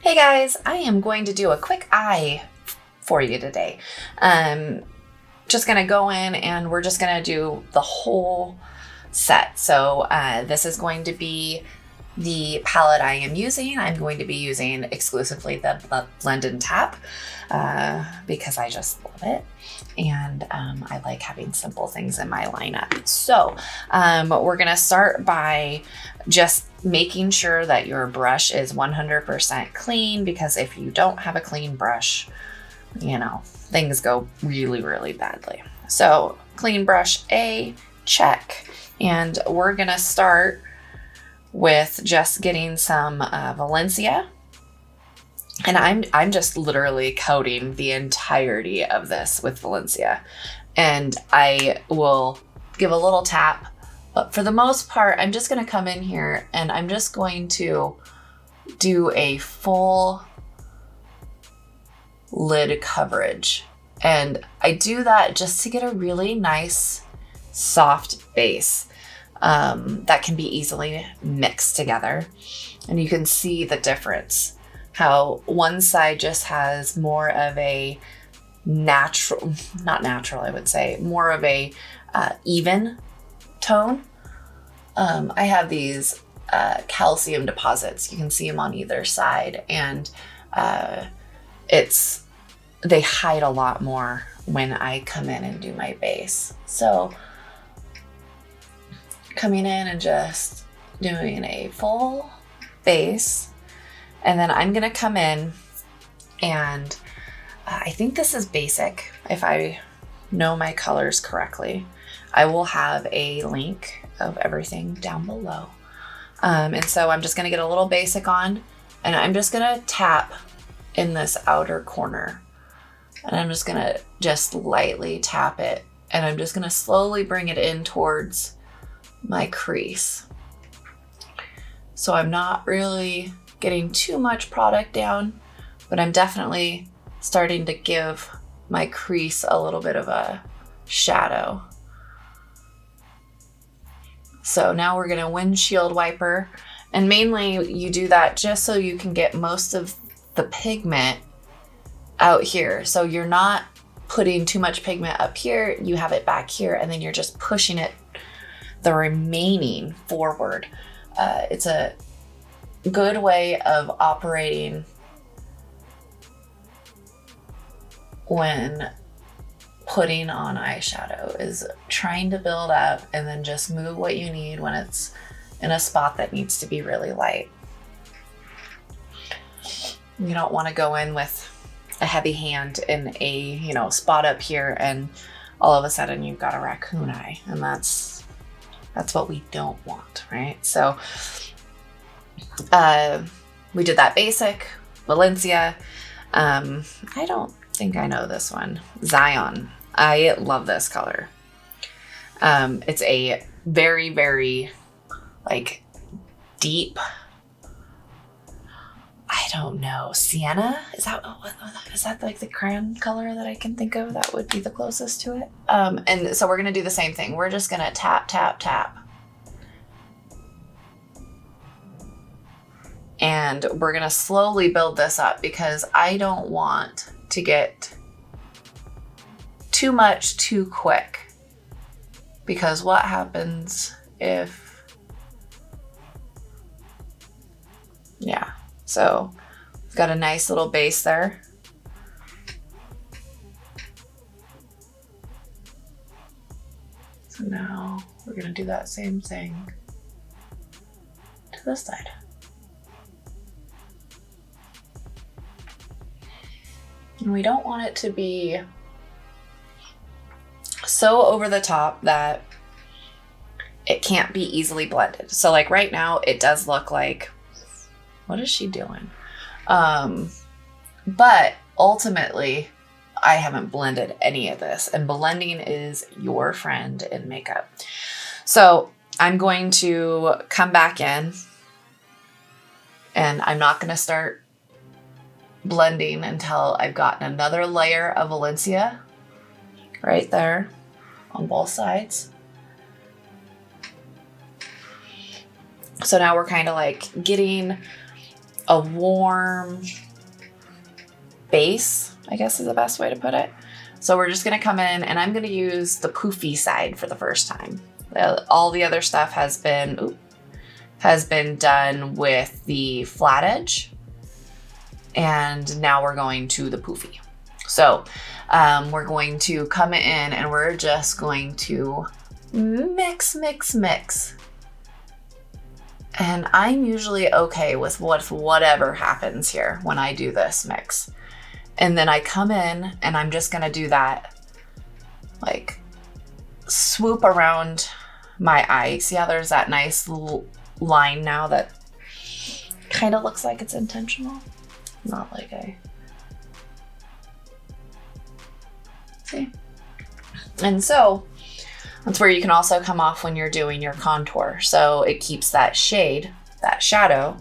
Hey guys, I am going to do a quick eye for you today. Just gonna go in and we're just gonna do the whole set. So this is going to be the palette I am using. I'm going to be using exclusively the Blend and Tap because I just love it. And I like having simple things in my lineup. So we're gonna start by just making sure that your brush is 100% clean, because if you don't have a clean brush, you know, things go really, really badly. So clean brush A, check. And we're gonna start with just getting some Valencia. And I'm just literally coating the entirety of this with Valencia. And I will give a little tap, but for the most part, I'm just gonna come in here and I'm just going to do a full lid coverage. And I do that just to get a really nice, soft base that can be easily mixed together. And you can see the difference, how one side just has more of a natural, not natural, I would say, more of a even tone. I have these calcium deposits. You can see them on either side, and they hide a lot more when I come in and do my base. So coming in and just doing a full base, and then I'm gonna come in and I think this is basic. If I know my colors correctly, I will have a link of everything down below. And so I'm just gonna get a little basic on, and I'm just gonna tap in this outer corner. And I'm just gonna just lightly tap it, and I'm just gonna slowly bring it in towards my crease. So I'm not really getting too much product down, but I'm definitely starting to give my crease a little bit of a shadow. So now we're gonna windshield wiper, and mainly you do that just so you can get most of the pigment out here. So you're not putting too much pigment up here, you have it back here, and then you're just pushing it the remaining forward. It's a good way of operating when putting on eyeshadow, is trying to build up and then just move what you need when it's in a spot that needs to be really light. You don't want to go in with a heavy hand in a, spot up here and all of a sudden you've got a raccoon eye, and that's what we don't want, right? So we did that basic Valencia. I don't think I know this one. Zion. I love this color. It's a very, very deep, I don't know, sienna? Is that like the crayon color that I can think of that would be the closest to it? And so we're gonna do the same thing. We're just gonna tap, tap, tap. And we're gonna slowly build this up, because I don't want to get too much too quick. Because what happens if, yeah. So we've got a nice little base there. So now we're gonna do that same thing to this side. And we don't want it to be so over the top that it can't be easily blended. So like right now it does look like, what is she doing? But ultimately I haven't blended any of this, and blending is your friend in makeup. So I'm going to come back in, and I'm not going to start blending until I've gotten another layer of Valencia right there on both sides. So now we're kind of like getting a warm base, I guess is the best way to put it. So we're just gonna come in and I'm gonna use the poofy side for the first time. All the other stuff has been done with the flat edge. And now we're going to the poofy. So we're going to come in and we're just going to mix. And I'm usually okay with whatever happens here when I do this mix. And then I come in and I'm just gonna do that, like swoop around my eye. See how there's that nice line now that kind of looks like it's intentional? Not like see? And so that's where you can also come off when you're doing your contour. So it keeps that shade, that shadow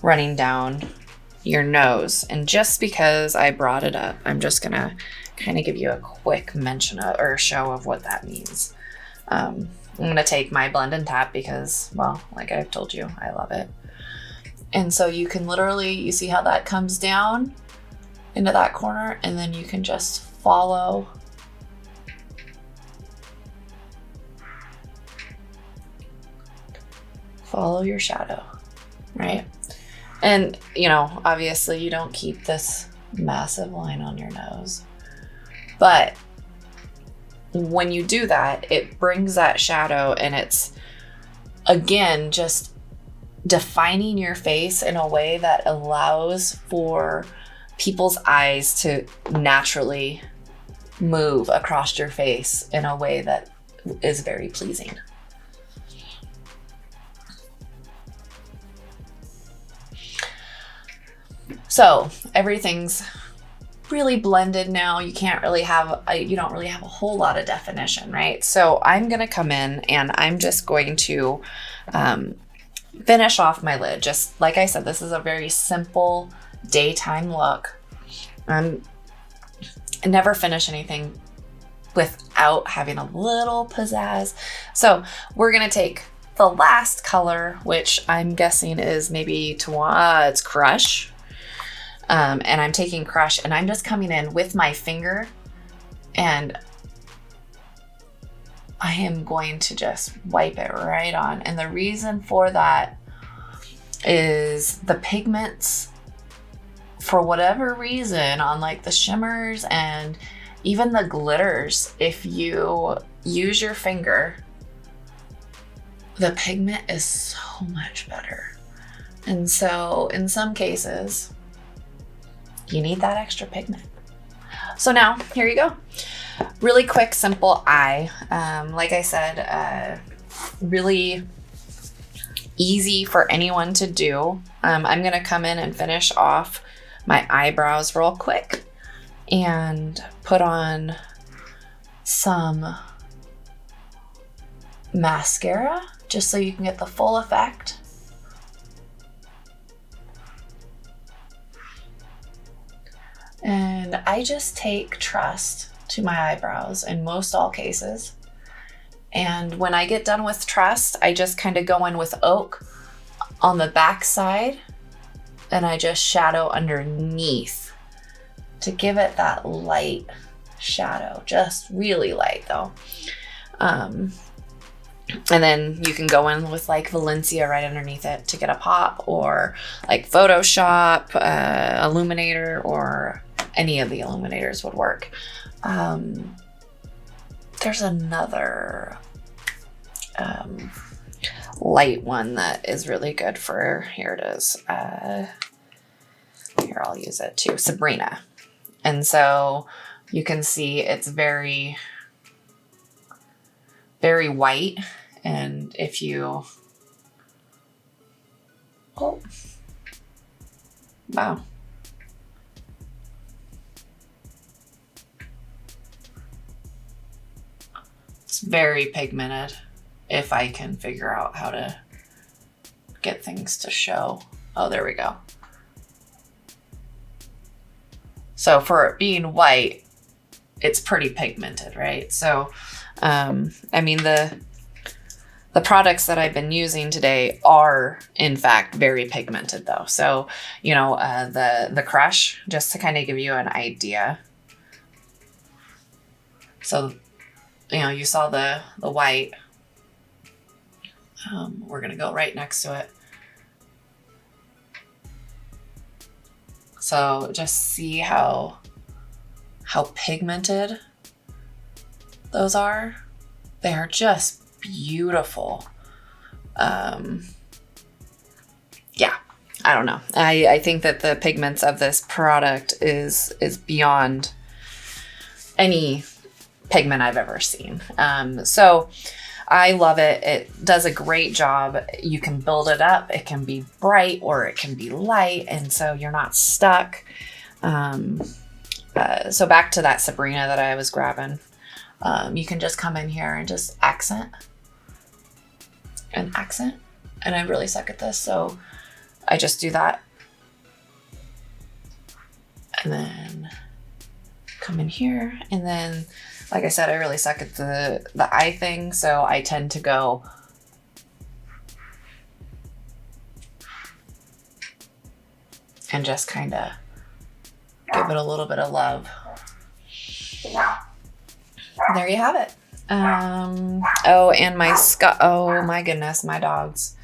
running down your nose. And just because I brought it up, I'm just gonna kind of give you a quick mention or show of what that means. I'm gonna take my blend and tap because, well, like I've told you, I love it. And so you can literally, you see how that comes down into that corner, and then you can just follow your shadow, right? And, you know, obviously you don't keep this massive line on your nose, but when you do that, it brings that shadow and it's, again, just defining your face in a way that allows for people's eyes to naturally move across your face in a way that is very pleasing. So everything's really blended now. You don't really have a whole lot of definition, right? So I'm gonna come in and I'm just going to finish off my lid. Just like I said, this is a very simple daytime look. I never finish anything without having a little pizzazz. So we're gonna take the last color, which I'm guessing is maybe it's Crush. And I'm taking Crush and I'm just coming in with my finger and I am going to just wipe it right on. And the reason for that is the pigments, for whatever reason, on like the shimmers and even the glitters, if you use your finger, the pigment is so much better. And so in some cases, you need that extra pigment. So now, here you go. Really quick, simple eye. Like I said, really easy for anyone to do. I'm gonna come in and finish off my eyebrows real quick and put on some mascara just so you can get the full effect. And I just take Trust to my eyebrows in most all cases. And when I get done with Trust, I just kind of go in with Oak on the back side and I just shadow underneath to give it that light shadow, just really light though. And then you can go in with like Valencia right underneath it to get a pop, or like Photoshop, Illuminator, or any of the illuminators would work. There's another light one that is really good for, here it is. Here, I'll use it too, Sabrina. And so you can see it's very, very white. And if you, oh, wow. It's very pigmented if I can figure out how to get things to show. Oh, there we go. So for it being white, it's pretty pigmented, right? So, I mean, The products that I've been using today are, in fact, very pigmented though. So, you know, the Crush, just to kind of give you an idea. So, you know, you saw the white. We're going to go right next to it. So just see how pigmented those are. They are just beautiful. Yeah, I don't know. I think that the pigments of this product is beyond any pigment I've ever seen. So I love it. It does a great job. You can build it up. It can be bright or it can be light. And so you're not stuck. So back to that Sabrina that I was grabbing. You can just come in here and just accent. And accent. And I really suck at this. So I just do that. And then come in here. And then, like I said, I really suck at the eye thing, so I tend to go and just kind of give it a little bit of love. There you have it. Oh, and my oh my goodness, my dogs.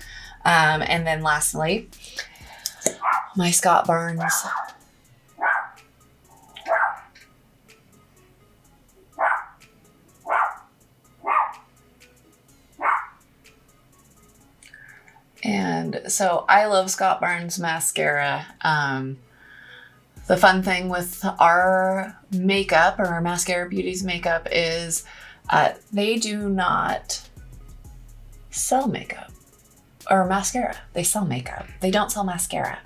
And then lastly, my Scott Burns. And so I love Scott Burns mascara. The fun thing with our makeup, or our Maskcara Beauty's makeup, is they do not sell makeup or mascara. They sell makeup. They don't sell mascara.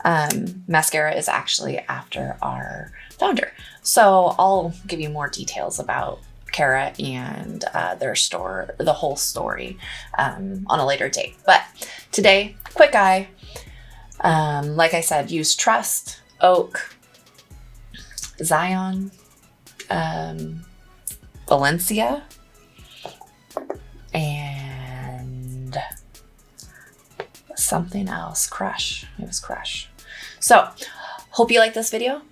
Maskcara is actually after our founder. So I'll give you more details about Kara and their store, the whole story, on a later date. But today, quick eye. Like I said, use Trust, Oak, Zion, Valencia, and something else. Crush. It was Crush. So, hope you like this video.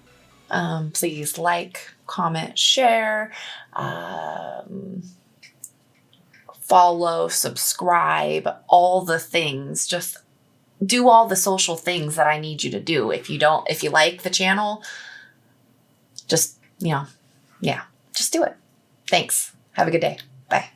Please like, comment, share, follow, subscribe, all the things. Just do all the social things that I need you to do. If you like the channel, just, yeah, just do it. Thanks. Have a good day. Bye.